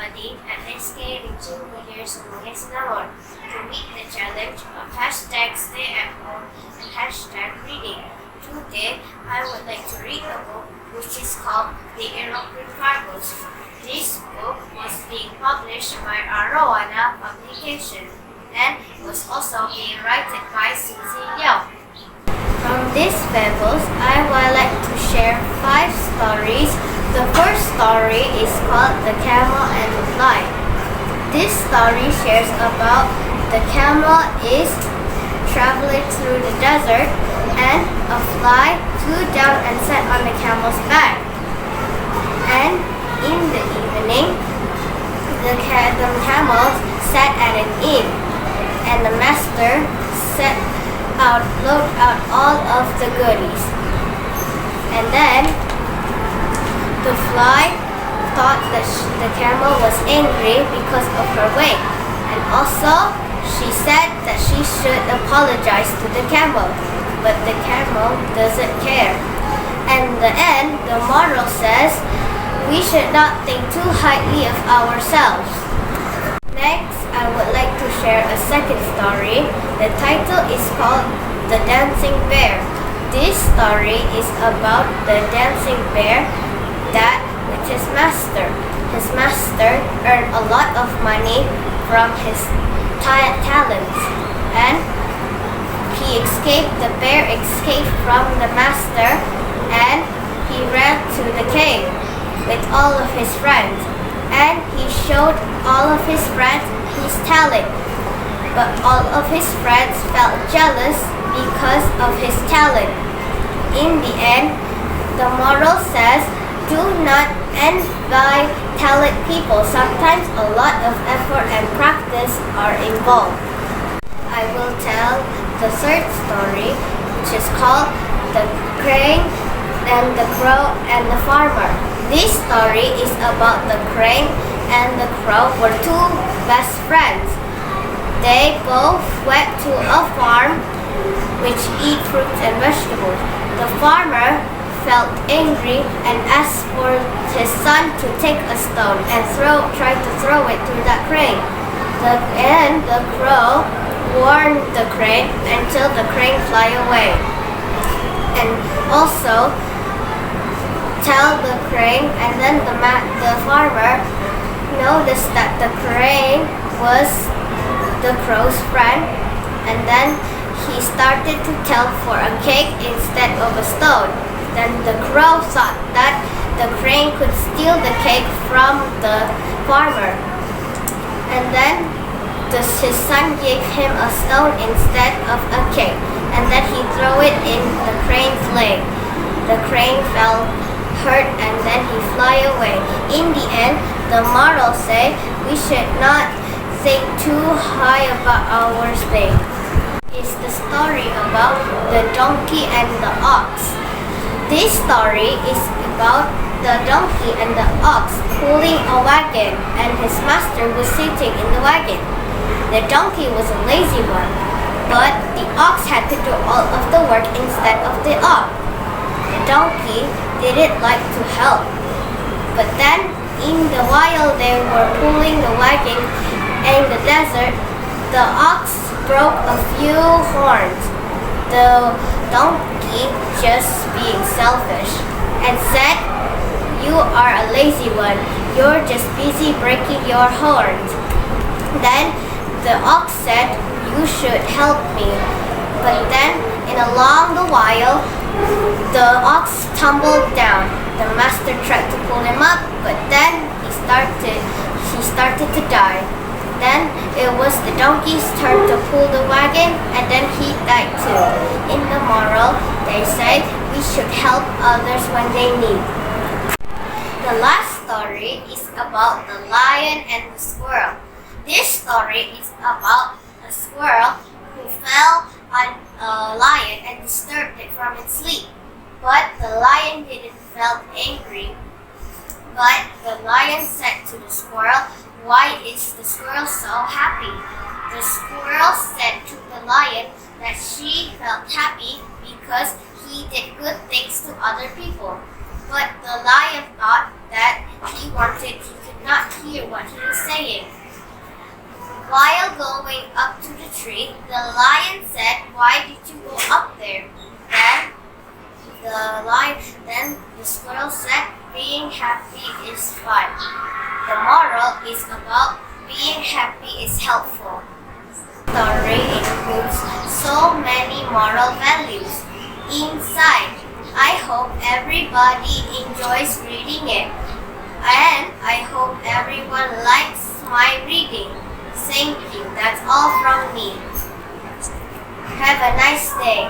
studying at Skrh reaching the years of to meet the challenge of hashtag stay at home and hashtag reading. Today, I would like to read a book which is called The Aeroplane Cargoes. This book was being published by Arowana Publication and was also being written by Susie Liao. From these fables, I would like to share 5 stories. The first story is called The Camel and the Fly. This story shares about the camel is traveling through the desert and a fly flew down and sat on the camel's back. And in the evening, the camel sat at an inn and the master loaded out all of the goodies. And then the fly thought that the camel was angry because of her weight, and also she said that she should apologize to the camel, but the camel doesn't care. And in the end, the moral says we should not think too highly of ourselves. Next, I would like to share a second story. The title is called The Dancing Bear. This story is about the dancing bear that with his master. His master earned a lot of money from his talents, and the bear escaped from the master and he ran to the cave with all of his friends, and he showed all of his friends his talent. But all of his friends felt jealous because of his talent. In the end, the moral says, do not envy talent people. Sometimes a lot of effort and practice are involved. I will tell the third story, which is called The Crane and the Crow and the Farmer. This story is about the crane and the crow were 2 best friends. They both went to a farm which eat fruits and vegetables. The farmer felt angry and asked for his son to take a stone and try to throw it through that crane. The crow warned the crane until the crane fly away, and also tell the crane. And then the farmer noticed that the crane was the crow's friend, and then he started to tell for a cake instead of a stone. Then the crow thought that the crane could steal the cake from the farmer, and then his son gave him a stone instead of a cake, and then he threw it in the crane's leg. The crane felt hurt and then he fly away. In the end, the moral say we should not think too high about our thing. It's the story about the donkey and the ox. This story is about the donkey and the ox pulling a wagon, and his master was sitting in the wagon. The donkey was a lazy one, but the ox had to do all of the work instead of the ox. The donkey didn't like to help, but then while they were pulling the wagon in the desert, the ox broke a few horns. The donkey, just being selfish, and said, "You are a lazy one. You're just busy breaking your horns." Then the ox said, "You should help me." But then, along the while, the ox tumbled down. The master tried to pull him up, but then he started to die. Then it was the donkey's turn to pull the wagon, and then he died too. In the moral, they say we should help others when they need. The last story is about the lion and the squirrel. This story is about a squirrel who fell on a lion and disturbed it from its sleep. But the lion didn't feel angry. But the lion said to the squirrel, "Why is the squirrel so happy?" The squirrel said to the lion that she felt happy because he did good things to other people. But the lion thought that he could not hear what he is saying. While going up to the tree, the lion said, "Why did you go up there?" Then the squirrel said, "Being happy is fun." The moral is about being happy is helpful. The story includes so many moral values inside. I hope everybody enjoys reading it. And I hope everyone likes my reading. Thank you. That's all from me. Have a nice day.